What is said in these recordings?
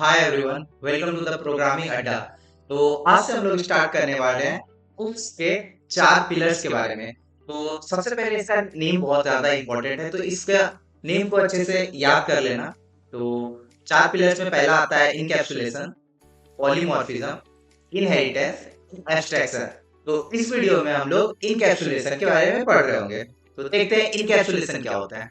Hi everyone, welcome to the programming Adda. तो आज से हम लोग स्टार्ट करने वाले हैं उसके चार पिलर्स के बारे में। तो सबसे पहले इसका नेम बहुत ज़्यादा इम्पोर्टेंट है, तो इसका नेम को अच्छे से याद कर लेना। तो चार पिलर्स में पहला आता है इनकैप्सुलेशन, पॉलीमॉर्फिज्म, इनहेरिटेंस, एब्स्ट्रैक्शन। तो इस वीडियो में हम लोग इनकैप्सुलेशन के बारे में पढ़ रहे होंगे। तो देखते हैं इनकैप्सुलेशन क्या होता है।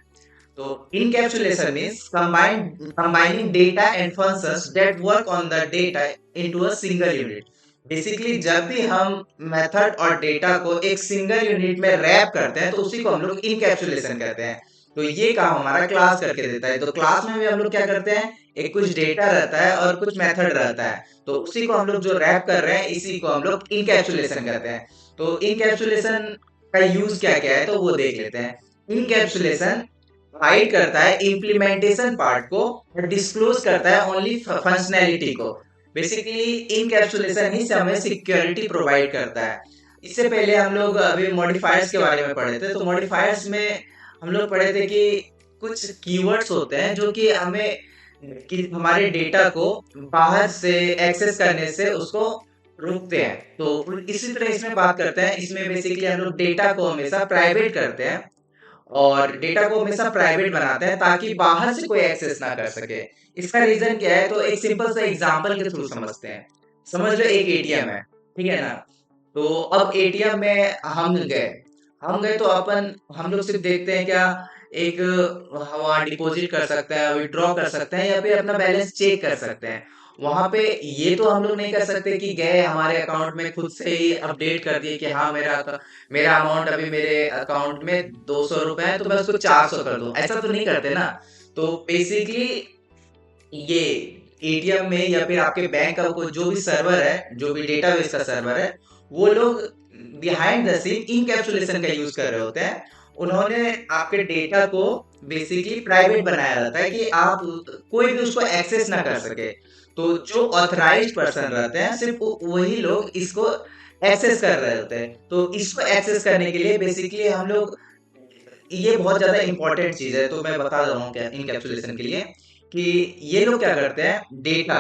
So encapsulation means combining data and functions that work on the data into a single unit. Basically जब भी हम मेथड और डेटा को एक सिंगल यूनिट में रैप करते हैं तो उसी को हम लोग इनकैप्सुलेशन कहते हैं। तो ये काम हमारा क्लास करके देता है। तो क्लास में भी हम लोग क्या करते हैं, एक कुछ डेटा रहता है और कुछ मेथड रहता है, तो उसी को हम लोग जो रैप कर रहे हैं इसी को हम लोग इनकैप्सुलेशन कहते हैं। तो इनकैप्सुलेशन का यूज क्या क्या है तो वो देख लेते हैं। इनकैप्सुलेशन हाइड करता है इम्प्लीमेंटेशन पार्ट को और डिस्क्लोज करता है ओनली फंक्शनैलिटी को। बेसिकली इनकैप्सुलेशन ही हमें सिक्योरिटी प्रोवाइड करता है। इससे पहले हम लोग अभी मॉडिफायर्स के बारे में पढ़े थे। तो मॉडिफायर्स में हम लोग पढ़े थे कि कुछ कीवर्ड्स होते हैं जो कि हमें कि हमारे डेटा को बाहर से एक्सेस करने से उसको रोकते हैं। तो इसी तरह इसमें बात करते हैं। इसमें बेसिकली हम लोग डेटा को हमेशा प्राइवेट करते हैं और डेटा को हमेशा प्राइवेट बनाते हैं ताकि बाहर से कोई एक्सेस ना कर सके। इसका रीजन क्या है तो एक सिंपल सा एग्जांपल के थ्रू समझते हैं। समझ लो एक एटीएम है, ठीक है ना। तो अब एटीएम में हम गए तो अपन हम लोग सिर्फ देखते हैं क्या, एक वहाँ डिपॉजिट कर सकते हैं, विड्रॉ कर सकते हैं या फिर अपना बैलेंस चेक कर सकते हैं। वहां पे ये तो हम लोग नहीं कर सकते कि गए हमारे अकाउंट में खुद से ही अपडेट कर दिए कि हाँ मेरा अमाउंट अभी मेरे अकाउंट में 200 रुपए है तो मैं उसको 400 कर दूं। ऐसा तो नहीं करते ना। तो बेसिकली ये एटीएम में या फिर आपके बैंक का कोई जो भी सर्वर है, जो भी डेटाबेस का सर्वर है, वो लोग बिहाइंड द सीन इनकैप्सुलेशन का यूज कर रहे होते हैं। उन्होंने आपके डेटा को बेसिकली प्राइवेट बनाया रहता है कि आप कोई भी उसको एक्सेस ना कर सके। तो जो ऑथराइज्ड पर्सन रहते हैं सिर्फ वही लोग इसको एक्सेस कर रहे होते हैं। तो इसको एक्सेस करने के लिए बेसिकली हम लोग, ये बहुत ज्यादा इंपॉर्टेंट चीज है तो मैं बता रहा हूँ क्या इनकैप्सुलेशन के लिए, कि ये लोग क्या करते हैं, डेटा,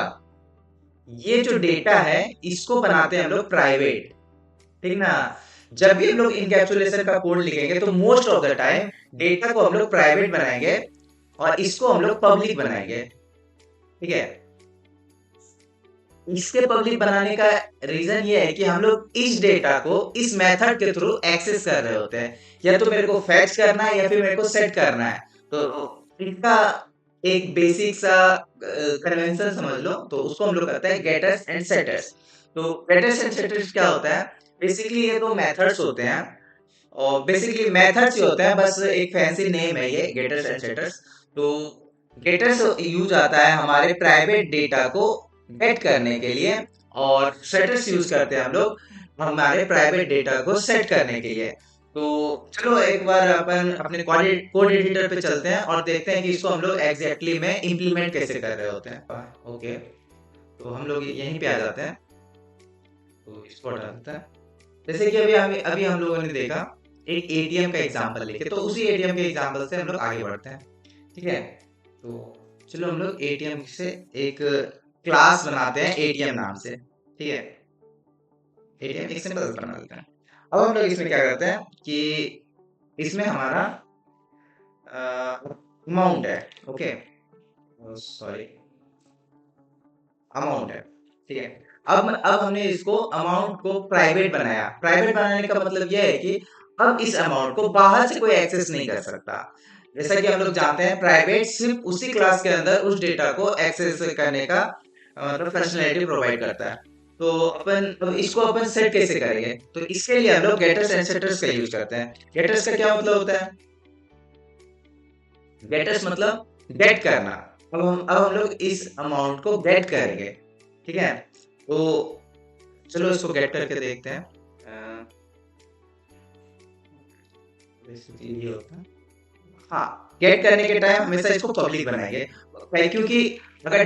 ये जो डेटा है इसको बनाते हैं हम लोग प्राइवेट, ठीक ना। जब भी हम लोग इनकैप्सुलेशन का कोड लिखेंगे तो most of the time data को हम लोग प्राइवेट बनाएंगे और इसको हम लोग पब्लिक बनाएंगे, ठीक है। इसके पब्लिक बनाने का रीजन ये है कि हम लोग इस डेटा को इस मेथड के थ्रू एक्सेस कर रहे होते हैं। या तो मेरे को फेच करना है या फिर मेरे को सेट करना है। तो इसका एक बेसिक सा कन्वेंशन समझ लो, तो उसको हम लोग कहते हैं गेटर्स एंड सेटर्स। तो गेटर्स एंड सेटर्स क्या होता है, बेसिकली ये दो मेथड्स होते हैं। और बेसिकली मेथड्स ही होते हैं, बस एक फैंसी नेम है ये गेटर्स एंड सेटर्स। तो गेटर्स यूज आता है हमारे प्राइवेट डेटा को गेट करने के लिए, और सेटर्स यूज करते हैं हम लोग हमारे प्राइवेट डेटा को सेट करने के लिए। तो चलो एक बार अपन अपने कोड एडिटर पे चलते हैं और देखते हैं कि इसको हम लोग एग्जैक्टली में इम्प्लीमेंट कैसे कर रहे होते हैं। ओके, तो हम लोग यहीं पे आ जाते हैं। तो इसको हटा देते हैं। जैसे कि अभी हम लोगों ने देखा एक एटीएम का एग्जांपल लेके, तो उसी एटीएम के एग्जांपल से हम लोग आगे बढ़ते हैं, ठीक है। तो चलो हम लोग एटीएम से एक क्लास बनाते हैं एटीएम नाम से, ठीक है। एटीएम एक सिंपल बना लेते हैं। अब हम लोग इसमें क्या करते हैं कि इसमें हमारा अमाउंट है, ओके, सॉरी, अमाउंट है, ठीक है। अब हमने इसको अमाउंट को प्राइवेट बनाया। प्राइवेट बनाने का मतलब यह है कि अब इस अमाउंट को बाहर से कोई एक्सेस नहीं कर सकता। जैसा कि हम लोग जानते हैं प्राइवेट सिर्फ उसी क्लास के अंदर उस डेटा को एक्सेस करने का मतलब फंक्शनैलिटी प्रोवाइड करता है। तो अब इसको अपन सेट कैसे करेंगे, तो इसके लिए हम लोग गेटर्स एंड सेटर्स का यूज करते हैं। गेटर्स का क्या मतलब होता है, गेटर्स मतलब गेट करना। अब हम लोग इस अमाउंट को गेट करेंगे, ठीक है। तो चलो इसको गेट करके देखते हैं। बेसिकली ये होता है, हाँ, गेट करने के टाइम हमेशा इसको पब्लिक बनाएंगे। क्योंकि अगर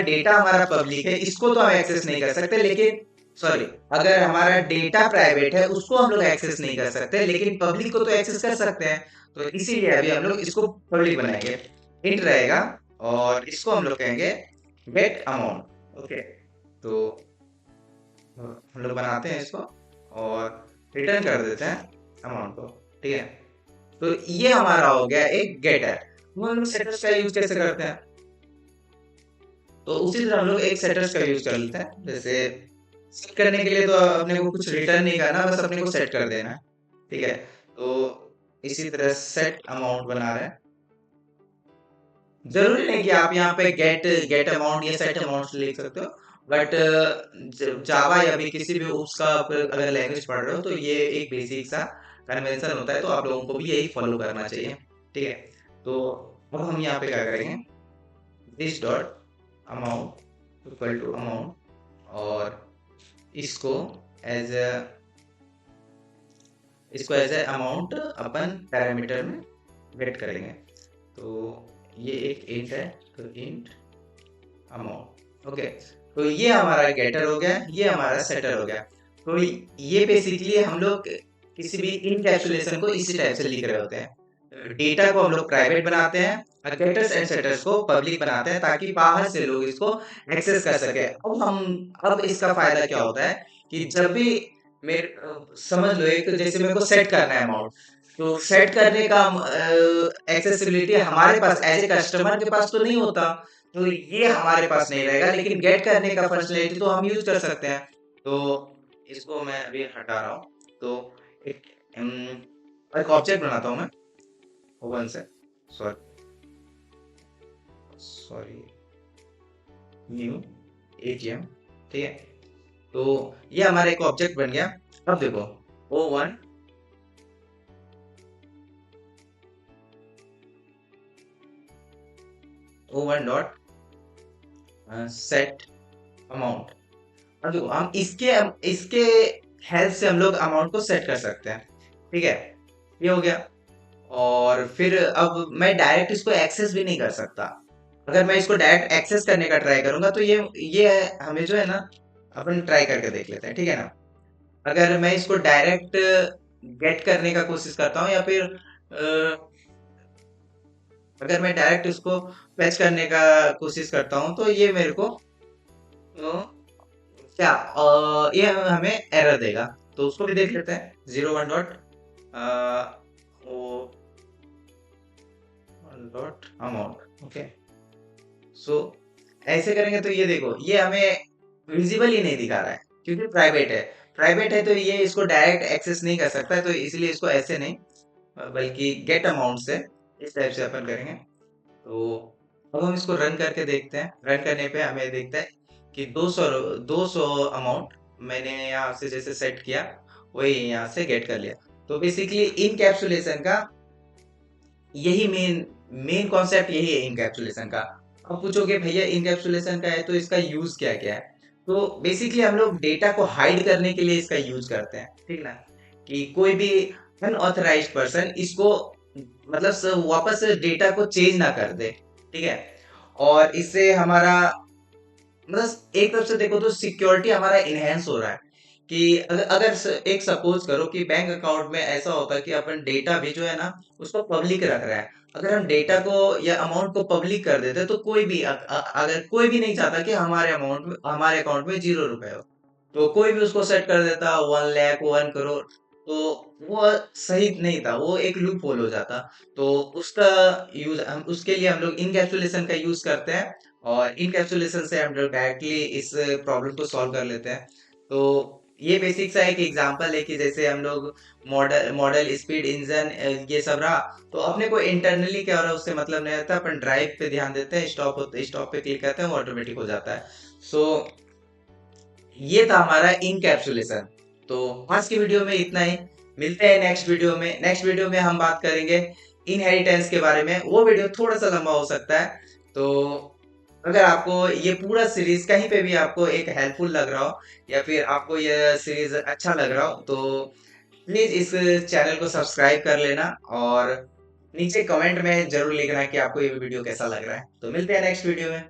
डेटा हमारा पब्लिक है इसको तो हम एक्सेस नहीं कर सकते, लेकिन सॉरी, अगर हमारा डेटा प्राइवेट है उसको हम लोग एक्सेस नहीं कर सकते, लेकिन पब्लिक को तो एक्सेस कर सकते हैं। तो इसीलिए अभी हम लोग इसको पब्लिक बनाएंगे। इंट रहेगा और इसको हम लोग कहेंगे गेट अमाउंट। ओके, तो हम लोग बनाते हैं इसको और रिटर्न कर देते हैं अमाउंट को। ठीक है, तो ये हमारा हो गया एक गेटर। हम लोग सेटर्स का यूज कैसे करते हैं, तो उसी तरह हम लोग एक सेटर्स का यूज कर लेते हैं। जैसे सेट करने के लिए तो अपने को कुछ रिटर्न नहीं करना, बस अपने को सेट कर देना है। ठीक है, तो इसी तरह सेट अमाउंट बना रहे हैं। जरूरी नहीं कि आप यहाँ पे गेट गेट अमाउंट या सेट अमाउंट लिख सकते हो, बट जावा या भी किसी भी उस का अगर लैंग्वेज पढ़ रहे हो तो ये एक बेसिक सा कन्वेंशन होता है, तो आप लोगों को भी यही फॉलो करना चाहिए। ठीक है, तो अब हम यहाँ पे क्या करेंगे, this dot amount equal to amount, और इसको एज ए अमाउंट अपन पैरामीटर में वेट करेंगे। तो ये एक इंट है, तो इंट अमाउंट। ओके, तो ये हमारा गेटर हो गया, ये हमारा सेटर हो गया। तो ये बेसिकली हम लोग किसी भी इनकैप्सुलेशन को इसी टाइप से लिख रहे होते हैं। डेटा को हम लोग प्राइवेट बनाते हैं, गेटर्स एंड सेटर्स को पब्लिक बनाते हैं, ताकि बाहर से लोग इसको एक्सेस कर सके। अब इसका फायदा क्या होता है कि जब भी मेरे समझ लो एक जैसे मेरे को सेट करना है अमाउंट, तो सेट करने का एक्सेसिबिलिटी हमारे पास एज ए कस्टमर के पास तो नहीं होता, तो ये हमारे पास नहीं रहेगा, लेकिन गेट करने का फंक्शनलिटी तो हम यूज कर सकते हैं। तो इसको मैं अभी हटा रहा हूँ, तो एक एक ऑब्जेक्ट बनाता हूँ मैं ओवन से, सॉरी सॉरी न्यू एटीएम। ठीक है, तो ये हमारा एक ऑब्जेक्ट बन गया। अब देखो O1 O1 dot set amount. अब देखो हम इसके इसके हेल्प से हम लोग अमाउंट को सेट कर सकते हैं। ठीक है, ये हो गया। और फिर अब मैं डायरेक्ट इसको एक्सेस भी नहीं कर सकता। अगर मैं इसको डायरेक्ट एक्सेस करने का ट्राई करूंगा तो ये हमें जो है ना, अपन ट्राई करके देख लेते हैं। ठीक है ना, अगर मैं इसको डायरेक्ट गेट करने का कोशिश करता हूँ, या फिर अगर मैं डायरेक्ट इसको फेच करने का कोशिश करता हूँ, तो ये मेरे को क्या ये हमें एरर देगा। तो उसको भी देख लेते हैं, 01 डॉट डॉट अमाउंट। ओके, सो ऐसे करेंगे तो ये देखो ये हमें विजिबल ही नहीं दिखा रहा है, क्योंकि प्राइवेट है तो ये इसको डायरेक्ट एक्सेस नहीं कर सकता है, तो इसलिए इसको ऐसे नहीं बल्कि गेट अमाउंट से इस टाइप से अपन करेंगे। तो अब हम इसको रन करके देखते हैं। रन करने पे हमें देखता है कि 200 अमाउंट मैंने यहाँ से जैसे सेट किया, वही यहाँ से गेट कर लिया। तो बेसिकली इनकैप्सुलेशन का यही मेन कॉन्सेप्ट यही है इनकैप्सुलेशन का। अब पूछोगे भैया इनकैप्सुलेशन का है तो इसका यूज क्या क्या है, तो बेसिकली हम लोग डेटा को हाइड करने के लिए इसका यूज करते हैं। ठीक ना, कि कोई भी अनऑथराइज्ड पर्सन इसको मतलब वापस डेटा को चेंज ना कर दे। ठीक है, और इससे हमारा मतलब एक तरफ से देखो तो सिक्योरिटी हमारा इनहेंस हो रहा है। कि एक सपोज करो कि बैंक अकाउंट में ऐसा होता है कि अपन डेटा भी जो है ना उसको पब्लिक रख रहा है। अगर हम डेटा को या अमाउंट को पब्लिक कर देते तो कोई भी अगर कोई भी नहीं चाहता कि हमारे अकाउंट में 0 रुपए हो, तो कोई भी उसको सेट कर देता 1 लाख 1 करोड़। तो वो सही नहीं था, वो एक लूप होल हो जाता। तो उसका यूज हम उसके लिए हम लोग इनकैप्सुलेशन का यूज करते हैं, और इनकैप्सुलेशन से हम लोग डायरेक्टली इस प्रॉब्लम को सॉल्व कर लेते हैं। तो ये बेसिक सा एक एग्जांपल है कि जैसे हम लोग मॉडल मॉडल स्पीड इंजन ये सब रहा, तो अपने को इंटरनली क्या हो रहा है उससे मतलब नहीं रहता। अपन ड्राइव पे ध्यान देते हैं, स्टॉप पे क्लिक करते हैं, वो ऑटोमेटिक हो जाता है। सो ये था हमारा इनकैप्सुलेशन। तो आज की वीडियो में इतना ही। मिलते हैं नेक्स्ट वीडियो में हम बात करेंगे इनहेरिटेंस के बारे में। वो वीडियो थोड़ा सा लंबा हो सकता है। तो अगर आपको ये पूरा सीरीज कहीं पे भी आपको एक हेल्पफुल लग रहा हो, या फिर आपको ये सीरीज अच्छा लग रहा हो, तो प्लीज इस चैनल को सब्सक्राइब कर लेना, और नीचे कमेंट में जरूर लिखना कि आपको ये वीडियो कैसा लग रहा है। तो मिलते हैं नेक्स्ट वीडियो में।